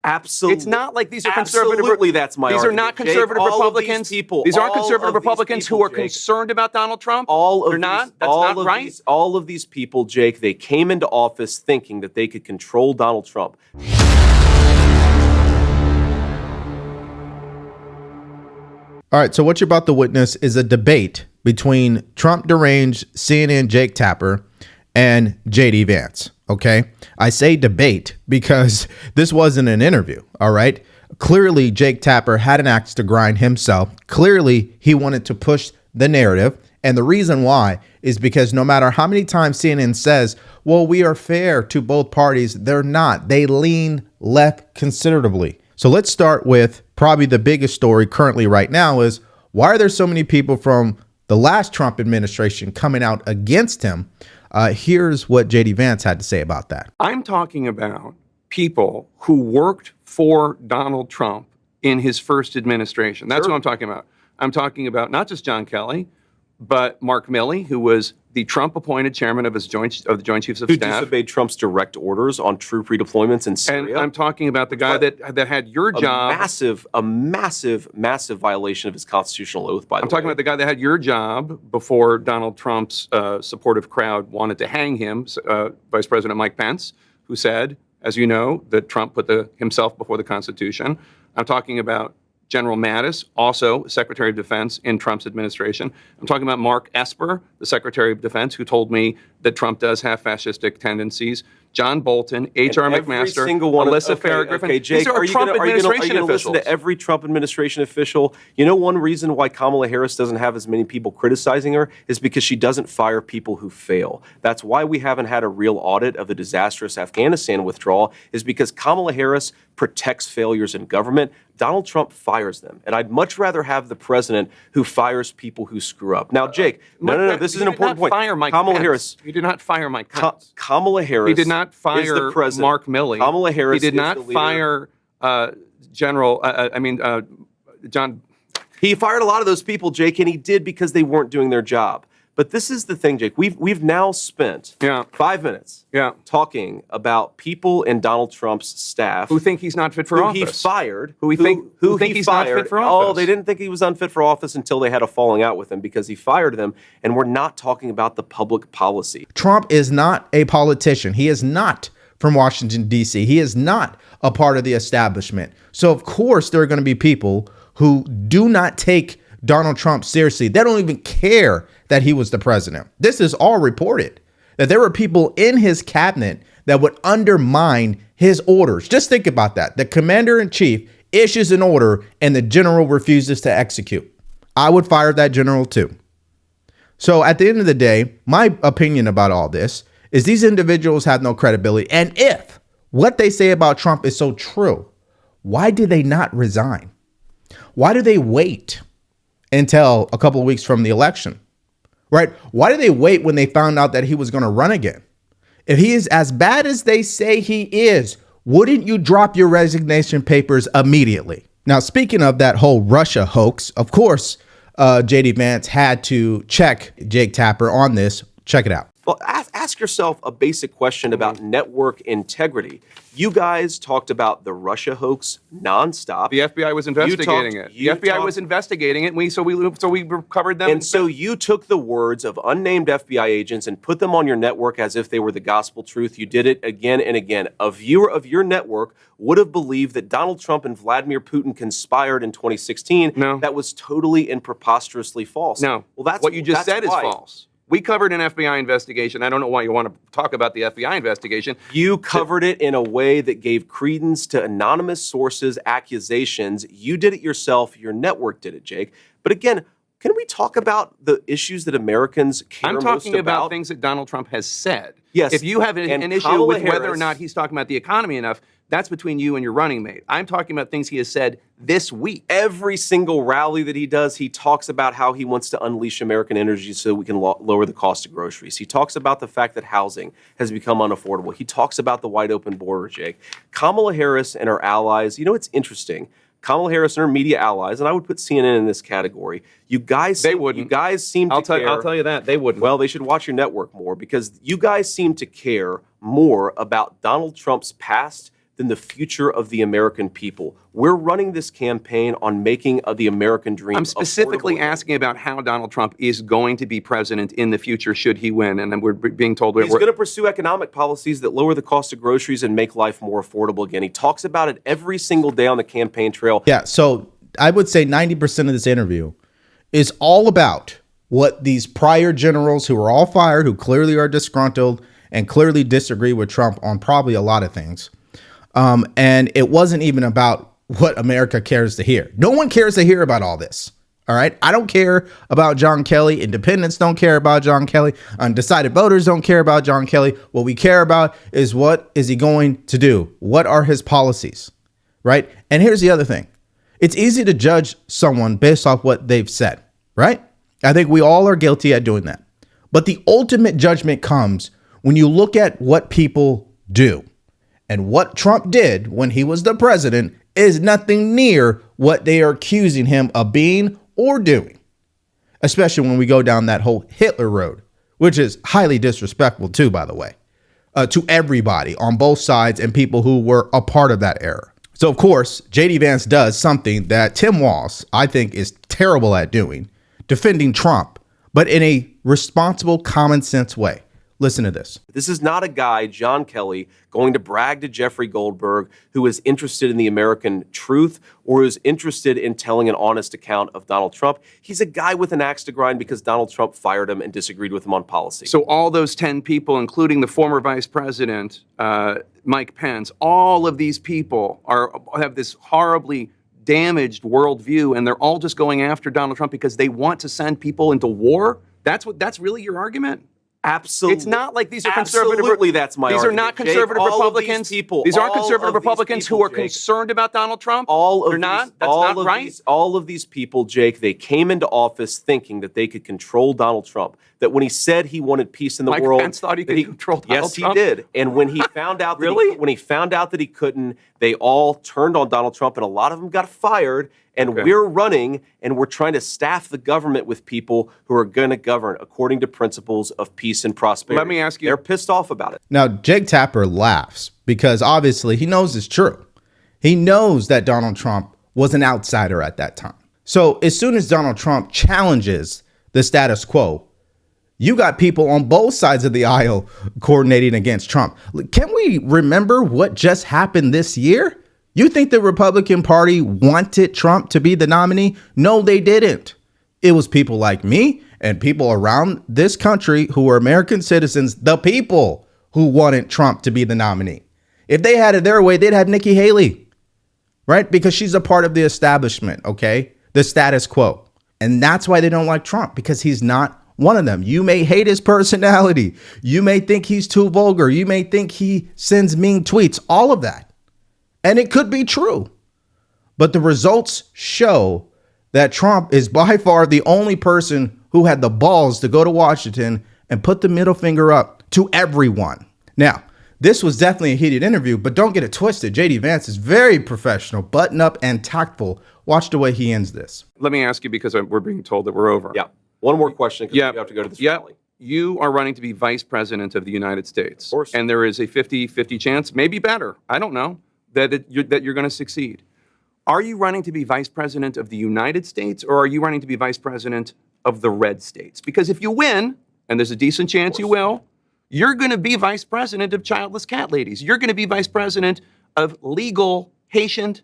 Absolutely. It's not like these are conservative. Absolutely, that's my These argument. are not conservative Jake, Republicans. These aren't conservative Republicans who are concerned about Donald Trump. They're not. That's not right. All of these people, Jake, they came into office thinking that they could control Donald Trump. All right, so what you're about to witness is a debate between Trump deranged CNN Jake Tapper and JD Vance, okay? I say debate because this wasn't an interview, all right? Clearly, Jake Tapper had an axe to grind himself. Clearly, he wanted to push the narrative, and the reason why is because no matter how many times CNN says, well, we are fair to both parties, they're not. They lean left considerably. So let's start with probably the biggest story currently right now is why are there so many people from the last Trump administration coming out against him? Here's what JD Vance had to say about that. I'm talking about people who worked for Donald Trump in his first administration. That's what I'm talking about. I'm talking about not just John Kelly, but Mark Milley, who was the Trump-appointed chairman of the Joint Chiefs of Staff. Who disobeyed Trump's direct orders on troop redeployments in Syria. And I'm talking about the guy that had your job. A massive violation of his constitutional oath, by the way. I'm talking about the guy that had your job before Donald Trump's supportive crowd wanted to hang him, Vice President Mike Pence, who said, as you know, that Trump put himself before the Constitution. I'm talking about General Mattis, also Secretary of Defense in Trump's administration. I'm talking about Mark Esper, the Secretary of Defense, who told me that Trump does have fascistic tendencies. John Bolton, H.R. McMaster, Alyssa Farah-Griffin. Okay, Jake, these are Trump administration officials. Listen to every Trump administration official? You know, one reason why Kamala Harris doesn't have as many people criticizing her is because she doesn't fire people who fail. That's why we haven't had a real audit of the disastrous Afghanistan withdrawal, is because Kamala Harris protects failures in government. Donald Trump fires them. And I'd much rather have the president who fires people who screw up. Now, Jake, no, this is an important point. Kamala Harris. You did not fire Mike Pence. Kamala Harris. He did not fire Mark Milley. Kamala Harris. He did not fire John. He fired a lot of those people, Jake, and he did because they weren't doing their job. But this is the thing, Jake. We've now spent 5 minutes talking about people in Donald Trump's staff who think he's not fit for office. He fired. Who think he's not fit for office. Oh, they didn't think he was unfit for office until they had a falling out with him because he fired them. And we're not talking about the public policy. Trump is not a politician. He is not from Washington, D.C. He is not a part of the establishment. So, of course, there are going to be people who do not take Donald Trump seriously. They don't even care that he was the president. This is all reported, that there were people in his cabinet that would undermine his orders. Just think about that. The commander-in-chief issues an order and the general refuses to execute. I would fire that general too. So at the end of the day, my opinion about all this is these individuals have no credibility. And if what they say about Trump is so true, why did they not resign? Why do they wait until a couple of weeks from the election? Right? Why did they wait when they found out that he was going to run again? If he is as bad as they say he is, wouldn't you drop your resignation papers immediately? Now, speaking of that whole Russia hoax, of course, JD Vance had to check Jake Tapper on this. Check it out. Well, ask yourself a basic question about network integrity. You guys talked about the Russia hoax nonstop. The FBI was investigating it. The FBI was investigating it, and we covered them. And so you took the words of unnamed FBI agents and put them on your network as if they were the gospel truth. You did it again and again. A viewer of your network would have believed that Donald Trump and Vladimir Putin conspired in 2016. No. That was totally and preposterously false. No. Well, that's what you just said is why. False. We covered an FBI investigation. I don't know why you want to talk about the FBI investigation. You covered it in a way that gave credence to anonymous sources' accusations. You did it yourself. Your network did it, Jake. But again, can we talk about the issues that Americans care most about? I'm talking about things that Donald Trump has said. Yes. If you have an issue Kamala with whether Harris, or not he's talking about the economy enough, that's between you and your running mate. I'm talking about things he has said this week. Every single rally that he does, he talks about how he wants to unleash American energy so we can lower the cost of groceries. He talks about the fact that housing has become unaffordable. He talks about the wide open border, Jake. Kamala Harris and her allies, you know, it's interesting. Kamala Harris and her media allies, and I would put CNN in this category. You guys seem to care. I'll tell you that. They wouldn't. Well, they should watch your network more because you guys seem to care more about Donald Trump's past than the future of the American people. We're running this campaign on making the American dream. I'm specifically affordable. asking about how Donald Trump is going to be president in the future should he win. And then we're being told He's going to pursue economic policies that lower the cost of groceries and make life more affordable again. He talks about it every single day on the campaign trail. Yeah, so I would say 90% of this interview is all about what these prior generals who are all fired, who clearly are disgruntled and clearly disagree with Trump on probably a lot of things. And it wasn't even about what America cares to hear. No one cares to hear about all this. All right. I don't care about John Kelly. Independents don't care about John Kelly. Undecided voters don't care about John Kelly. What we care about is what is he going to do? What are his policies? Right. And here's the other thing. It's easy to judge someone based off what they've said. Right. I think we all are guilty at doing that. But the ultimate judgment comes when you look at what people do. And what Trump did when he was the president is nothing near what they are accusing him of being or doing, especially when we go down that whole Hitler road, which is highly disrespectful too, by the way, to everybody on both sides and people who were a part of that era. So, of course, JD Vance does something that Tim Walz, I think, is terrible at doing, defending Trump, but in a responsible, common sense way. Listen to this. This is not a guy, John Kelly, going to brag to Jeffrey Goldberg, who is interested in the American truth or is interested in telling an honest account of Donald Trump. He's a guy with an axe to grind because Donald Trump fired him and disagreed with him on policy. So all those 10 people, including the former vice president, Mike Pence, all of these people have this horribly damaged worldview, and they're all just going after Donald Trump because they want to send people into war? That's really your argument? Absolutely. It's not like these are conservative. Absolutely, that's my These argument. are not conservative Jake, Republicans. These aren't conservative Republicans who are Jake, concerned about Donald Trump. They're not. That's not right. All of these people, Jake, they came into office thinking that they could control Donald Trump. That when he said he wanted peace in the world, Mike Pence thought he could control Donald Trump. Yes, he did. And when he found out that Really? when he found out that he couldn't, they all turned on Donald Trump, and a lot of them got fired. And we're running, and we're trying to staff the government with people who are going to govern according to principles of peace and prosperity. Let me ask you. They're pissed off about it. Now, Jake Tapper laughs because obviously he knows it's true. He knows that Donald Trump was an outsider at that time. So as soon as Donald Trump challenges the status quo, you got people on both sides of the aisle coordinating against Trump. Can we remember what just happened this year? You think the Republican Party wanted Trump to be the nominee? No, they didn't. It was people like me and people around this country who were American citizens, the people who wanted Trump to be the nominee. If they had it their way, they'd have Nikki Haley, right? Because she's a part of the establishment, okay? The status quo. And that's why they don't like Trump, because he's not one of them. You may hate his personality. You may think he's too vulgar. You may think he sends mean tweets, all of that. And it could be true. But the results show that Trump is by far the only person who had the balls to go to Washington and put the middle finger up to everyone. Now, this was definitely a heated interview, but don't get it twisted. JD Vance is very professional, button up, and tactful. Watch the way he ends this. Let me ask you, because we're being told that we're over. Yeah. One more question, because we have to go to this rally. You are running to be vice president of the United States. Of course. And there is a 50-50 chance, maybe better, I don't know, that you're going to succeed. Are you running to be vice president of the United States, or are you running to be vice president of the red states? Because if you win, and there's a decent chance you will, you're going to be vice president of childless cat ladies. You're going to be vice president of legal Haitian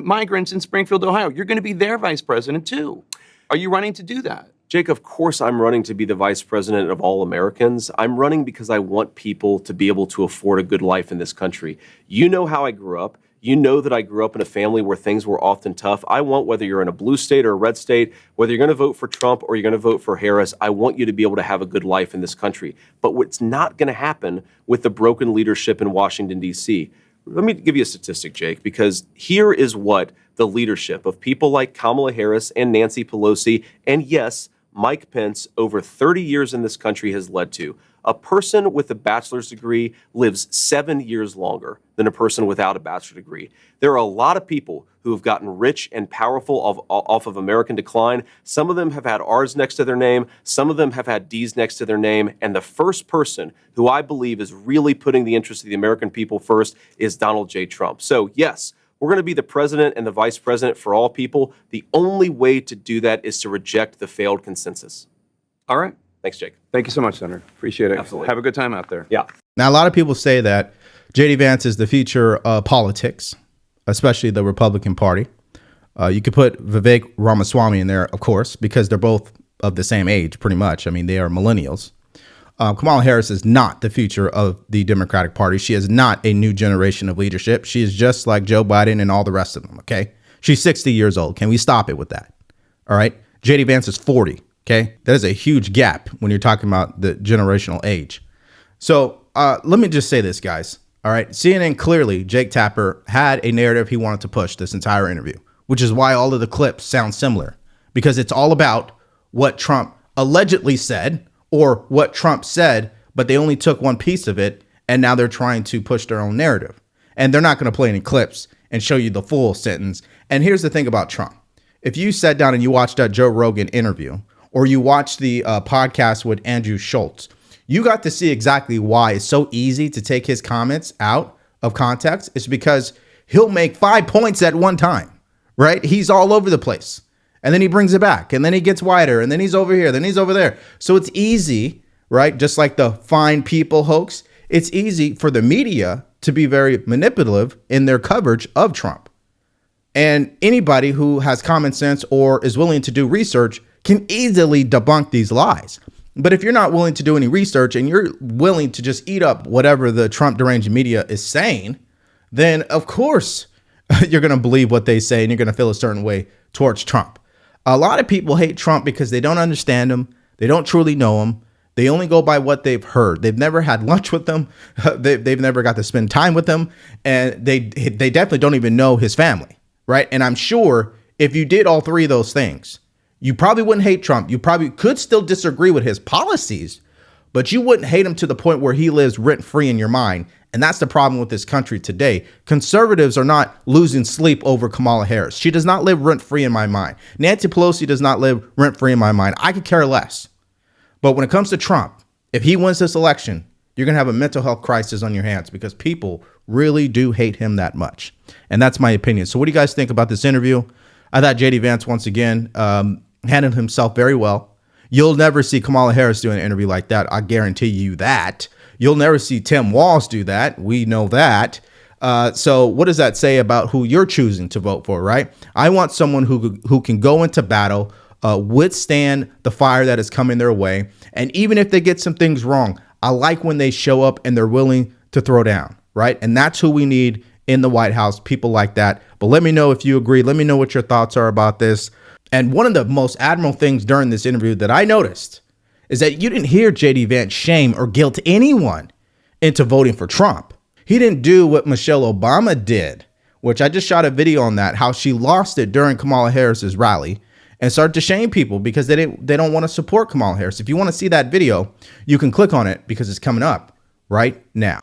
migrants in Springfield, Ohio. You're going to be their vice president too. Are you running to do that? Jake, of course I'm running to be the vice president of all Americans. I'm running because I want people to be able to afford a good life in this country. You know how I grew up. You know that I grew up in a family where things were often tough. I want, whether you're in a blue state or a red state, whether you're going to vote for Trump or you're going to vote for Harris, I want you to be able to have a good life in this country. But what's not going to happen with the broken leadership in Washington, D.C. Let me give you a statistic, Jake, because here is what the leadership of people like Kamala Harris and Nancy Pelosi and, yes, Mike Pence over 30 years in this country has led to. A person with a bachelor's degree lives 7 years longer than a person without a bachelor's degree. There are a lot of people who have gotten rich and powerful off of American decline. Some of them have had R's next to their name. Some of them have had D's next to their name. And the first person who I believe is really putting the interests of the American people first is Donald J. Trump. So yes, we're going to be the president and the vice president for all people. The only way to do that is to reject the failed consensus. All right. Thanks, Jake. Thank you so much, Senator. Appreciate it. Absolutely. Have a good time out there. Yeah. Now, a lot of people say that JD Vance is the future of politics, especially the Republican Party. You could put Vivek Ramaswamy in there, of course, because they're both of the same age, pretty much. I mean, they are millennials. Kamala Harris is not the future of the Democratic Party. She is not a new generation of leadership. She is just like Joe Biden and all the rest of them, okay? She's 60 years old. Can we stop it with that? All right? JD Vance is 40, okay? That is a huge gap when you're talking about the generational age. So let me just say this, guys. All right? CNN clearly, Jake Tapper had a narrative he wanted to push this entire interview, which is why all of the clips sound similar, because it's all about what Trump allegedly said or what Trump said, but they only took one piece of it, and now they're trying to push their own narrative. And they're not going to play any clips and show you the full sentence. And here's the thing about Trump. If you sat down and you watched that Joe Rogan interview, or you watched the podcast with Andrew Schultz, you got to see exactly why it's so easy to take his comments out of context. It's because he'll make 5 points at one time, right? He's all over the place. And then he brings it back, and then he gets wider, and then he's over here, then he's over there. So it's easy, right? Just like the fine people hoax, it's easy for the media to be very manipulative in their coverage of Trump. And anybody who has common sense or is willing to do research can easily debunk these lies. But if you're not willing to do any research and you're willing to just eat up whatever the Trump deranged media is saying, then of course you're going to believe what they say and you're going to feel a certain way towards Trump. A lot of people hate Trump because they don't understand him. They don't truly know him. They only go by what they've heard. They've never had lunch with them. They've never got to spend time with them. And they definitely don't even know his family, right? And I'm sure if you did all three of those things, you probably wouldn't hate Trump. You probably could still disagree with his policies, but you wouldn't hate him to the point where he lives rent-free in your mind. And that's the problem with this country today. Conservatives are not losing sleep over Kamala Harris. She does not live rent-free in my mind. Nancy Pelosi does not live rent-free in my mind. I could care less. But when it comes to Trump, if he wins this election, you're going to have a mental health crisis on your hands because people really do hate him that much. And that's my opinion. So what do you guys think about this interview? I thought JD Vance, once again, handled himself very well. You'll never see Kamala Harris do an interview like that. I guarantee you that. You'll never see Tim Walz do that. We know that. So what does that say about who you're choosing to vote for, right? I want someone who can go into battle, withstand the fire that is coming their way. And even if they get some things wrong, I like when they show up and they're willing to throw down, right? And that's who we need in the White House, people like that. But let me know if you agree. Let me know what your thoughts are about this. And one of the most admirable things during this interview that I noticed is that you didn't hear JD Vance shame or guilt anyone into voting for Trump. He didn't do what Michelle Obama did, which I just shot a video on that, how she lost it during Kamala Harris's rally and started to shame people because they don't want to support Kamala Harris. If you want to see that video, you can click on it because it's coming up right now.